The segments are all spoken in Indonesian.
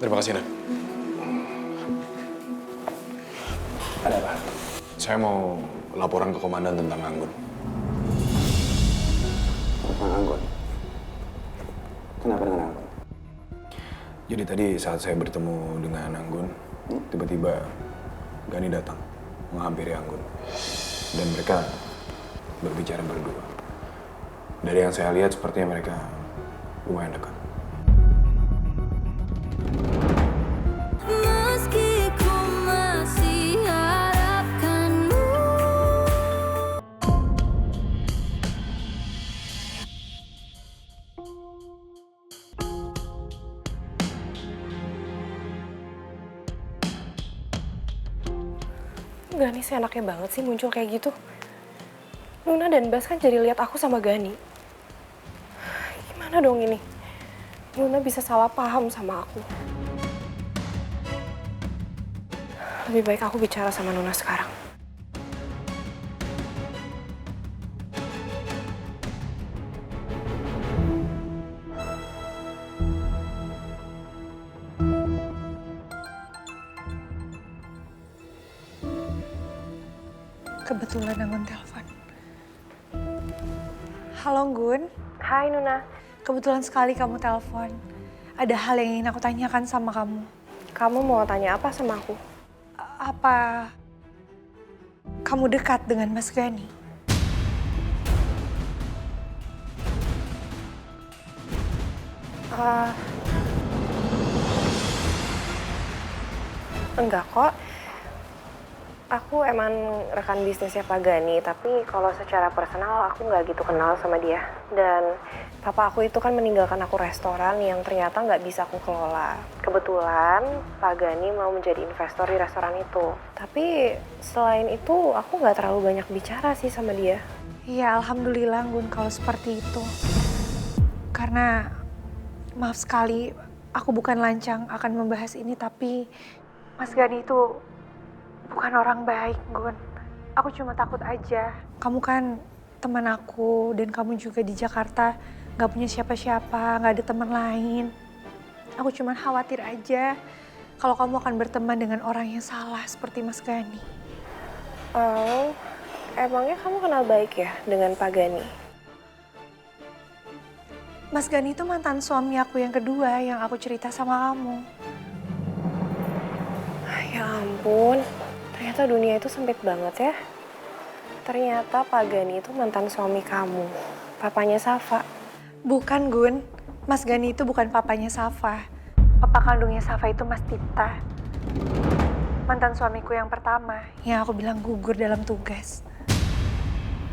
Terima kasih, Nan. Ada apa? Saya mau laporan ke komandan tentang Anggun. Tentang Anggun? Kenapa dengan Anggun? Jadi tadi saat saya bertemu dengan Anggun, tiba-tiba Gani datang menghampiri Anggun. Dan mereka berbicara berdua. Dari yang saya lihat sepertinya mereka lumayan dekat. Meski ku masih harapkanmu. Gani seenaknya banget sih muncul kayak gitu. Nuna dan Bas kan jadi lihat aku sama Gani. Gimana dong ini? Nuna bisa salah paham sama aku. Lebih baik aku bicara sama Nuna sekarang. Kebetulan Anggun telepon. Halo Gun, Hai Nuna. kebetulan sekali kamu telepon. Ada hal yang ingin aku tanyakan sama kamu. Kamu mau tanya apa sama aku? Apa kamu dekat dengan Mas Gani? Enggak kok. Aku emang rekan bisnisnya Pak Gani, tapi kalau secara personal aku nggak gitu kenal sama dia. Dan papa aku itu kan meninggalkan aku restoran yang ternyata nggak bisa aku kelola. Kebetulan Pak Gani mau menjadi investor di restoran itu. Tapi selain itu aku nggak terlalu banyak bicara sih sama dia. Iya, alhamdulillah Gun kalau seperti itu. Karena maaf sekali, aku bukan lancang akan membahas ini, tapi Mas Gani itu bukan orang baik, Gun. Aku cuma takut aja. Kamu kan teman aku dan kamu juga di Jakarta gak punya siapa-siapa, gak ada teman lain. Aku cuma khawatir aja kalau kamu akan berteman dengan orang yang salah seperti Mas Gani. Oh, emangnya kamu kenal baik ya dengan Pak Gani? Mas Gani itu mantan suami aku yang kedua yang aku cerita sama kamu. Ya ampun, ternyata dunia itu sempit banget ya. Ternyata Pak Gani itu mantan suami kamu, papanya Safa. Bukan, Gun. Mas Gani itu bukan papanya Safa. Papa kandungnya Safa itu Mas Tipta. Mantan suamiku yang pertama, yang aku bilang gugur dalam tugas.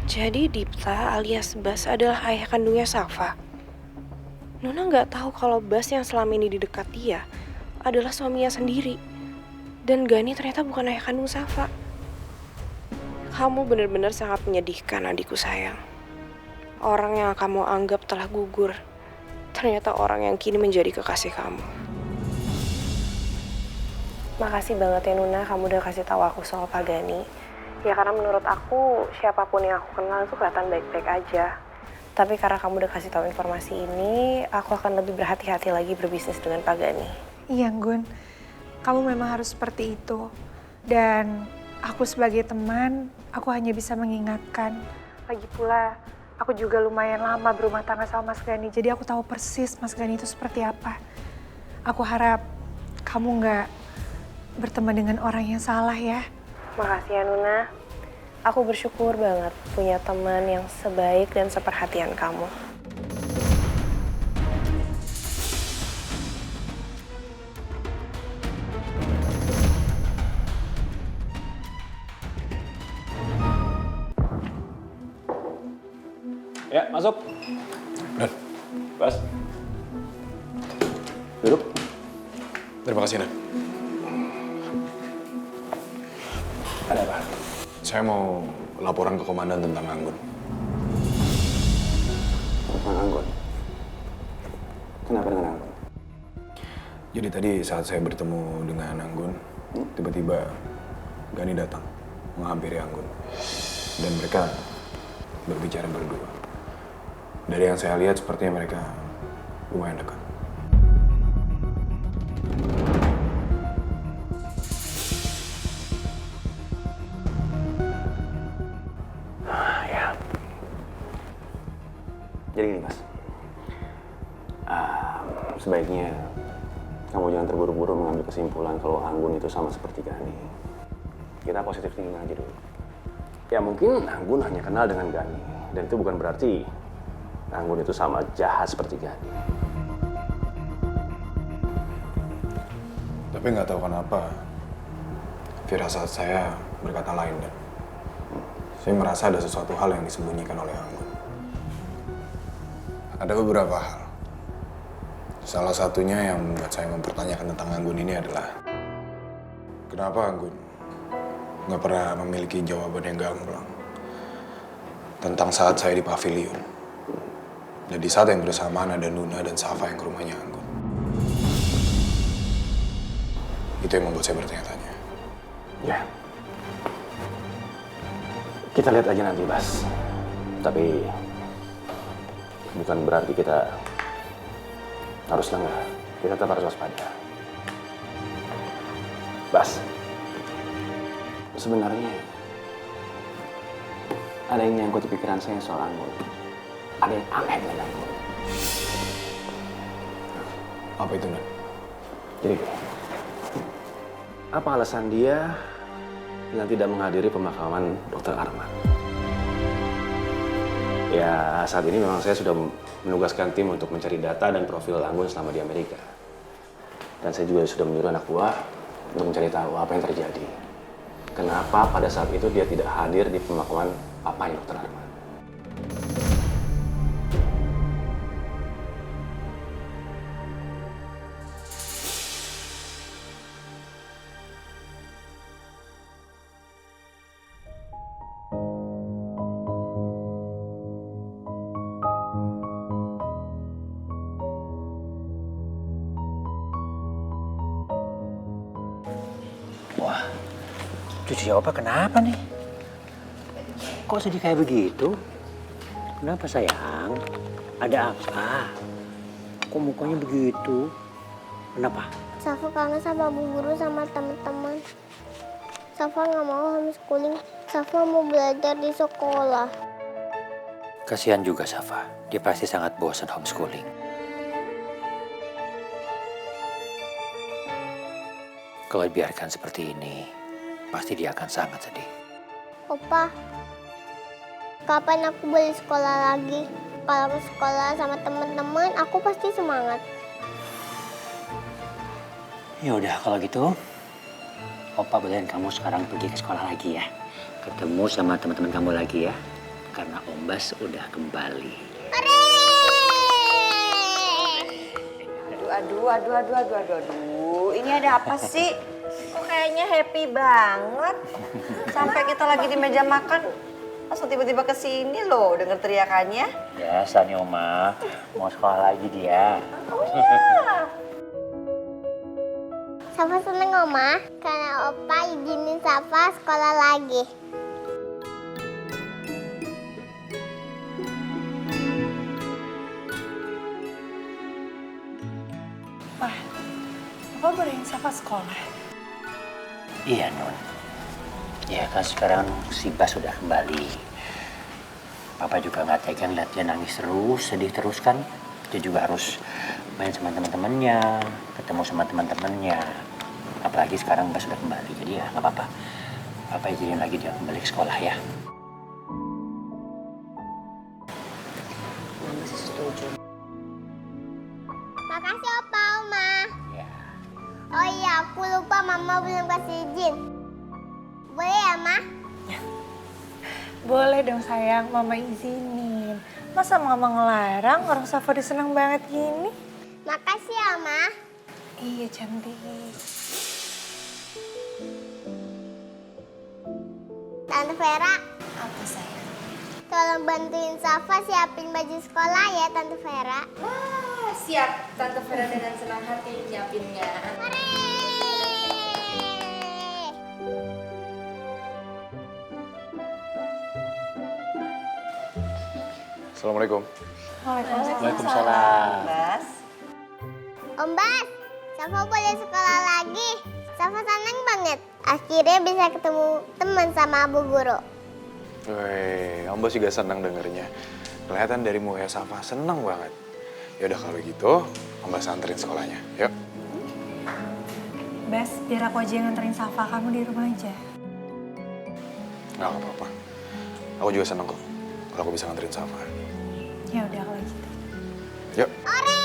Jadi Dipta alias Bas adalah ayah kandungnya Safa. Nona nggak tahu kalau Bas yang selama ini di dekat dia adalah suaminya sendiri. Dan Gani ternyata bukan ayah kandung Safa. Kamu benar-benar sangat menyedihkan adikku sayang. Orang yang kamu anggap telah gugur, ternyata orang yang kini menjadi kekasih kamu. Makasih banget ya Nuna, kamu udah kasih tahu aku soal Pak Gani. Ya karena menurut aku, siapapun yang aku kenal itu kelihatan baik-baik aja. Tapi karena kamu udah kasih tahu informasi ini, aku akan lebih berhati-hati lagi berbisnis dengan Pak Gani. Iya, Gun. Kamu memang harus seperti itu. Dan aku sebagai teman, aku hanya bisa mengingatkan. Lagi pula, aku juga lumayan lama berumah tangga sama Mas Gani. Jadi aku tahu persis Mas Gani itu seperti apa. Aku harap kamu nggak berteman dengan orang yang salah ya. Makasih ya Nuna. Aku bersyukur banget punya teman yang sebaik dan seperhatian kamu. Ya, masuk. Dan, Bas. Duduk. terima kasih, Nan. Ada apa? Saya mau laporan ke komandan tentang Anggun. Tentang Anggun? Kenapa dengan Anggun? Jadi tadi saat saya bertemu dengan Anggun, tiba-tiba Gani datang menghampiri Anggun. Dan mereka berbicara berdua. Dari yang saya lihat sepertinya mereka lumayan dekat. Jadi gini Mas, sebaiknya kamu jangan terburu-buru mengambil kesimpulan kalau Anggun itu sama seperti Gani. Kita positif thinking aja dulu. Ya mungkin Anggun hanya kenal dengan Gani, dan itu bukan berarti Anggun itu sama jahat seperti Gani. Tapi nggak tahu kenapa, firasat saya berkata lain, Dan. Saya merasa ada sesuatu hal yang disembunyikan oleh Anggun. Ada beberapa hal. Salah satunya yang membuat saya mempertanyakan tentang Anggun ini adalah kenapa Anggun nggak pernah memiliki jawaban yang gamblang tentang saat saya di pavilion. Dan di saat yang bersamaan ada Nuna dan Safa yang ke rumahnya Anggun. Itu yang membuat saya bertanya-tanya. Ya. Kita lihat aja nanti, Bas. Tapi bukan berarti kita harus lengah. Kita tetap harus waspada. Bas, sebenarnya ada yang nyangkut di pikiran saya soal Anggun. Ada yang aneh dengan Anggun. Apa itu, Nan? Jadi, apa alasan dia yang tidak menghadiri pemakaman Dr. Arman? Ya, saat ini memang saya sudah menugaskan tim untuk mencari data dan profil Anggun selama di Amerika. Dan saya juga sudah menyuruh anak buah untuk mencari tahu apa yang terjadi. Kenapa pada saat itu dia tidak hadir di pemakaman papanya Dr. Arman? Wah, cucu Opa kenapa nih? Kok sedih kayak begitu? Kenapa sayang? Ada apa? Kok mukanya begitu? Kenapa? Safa kangen sama Bu Guru sama teman-teman. Safa nggak mau homeschooling. Safa mau belajar di sekolah. Kasihan juga Safa. Dia pasti sangat bosan homeschooling. Kalau dibiarkan seperti ini, pasti dia akan sangat sedih. Opa, kapan aku boleh sekolah lagi? Kalau aku sekolah sama teman-teman, aku pasti semangat. Ya udah kalau gitu, Opa bolehin kamu sekarang pergi ke sekolah lagi ya. Ketemu sama teman-teman kamu lagi ya. Karena Om Bas udah kembali. Aduh. Ini ada apa sih? Kok kayaknya happy banget. Sampai kita lagi di meja makan, langsung tiba-tiba kesini loh denger teriakannya. Biasa nih Oma, mau sekolah lagi dia. Safa seneng Oma, karena Opa izinin Safa sekolah lagi. Wah, Papa bolehin Safa sekolah. Iya Nun. Ya kan sekarang si Bas sudah kembali. Papa juga nggak tega ngeliat dia nangis terus, sedih terus kan. Dia juga harus main sama teman-temannya, ketemu sama teman-temannya. Apalagi sekarang Bas sudah kembali, jadi ya nggak apa-apa. Papa izinin lagi dia kembali ke sekolah ya. Mama sih setuju. Makasih Opa, Oma. Ya. Oh iya, aku lupa Mama belum kasih izin. Boleh ya, Ma? Boleh dong sayang, Mama izinin. Masa Mama ngelarang orang Safa udah seneng banget gini? Makasih ya, Ma. Iya cantik. Tante Vera, Apa sayang? tolong bantuin Safa siapin baju sekolah ya, Tante Vera. Siap, Tante Vera dengan senang hati nyiapinnya. Assalamualaikum. Waalaikumsalam. Bas. Om Bas, Safa boleh sekolah lagi. Safa seneng banget. Akhirnya bisa ketemu teman sama Bu Guru. Wih, Om Bas juga senang dengernya. Kelihatan dari muka Safa seneng banget. Ya udah kalau gitu, Om Bas anterin sekolahnya. Yuk. Bas, biar aku aja yang nganterin Safa, kamu di rumah aja. Nggak apa-apa. Aku juga seneng kok kalau aku bisa nganterin Safa. Ya udah kalau gitu. Yuk. Ore!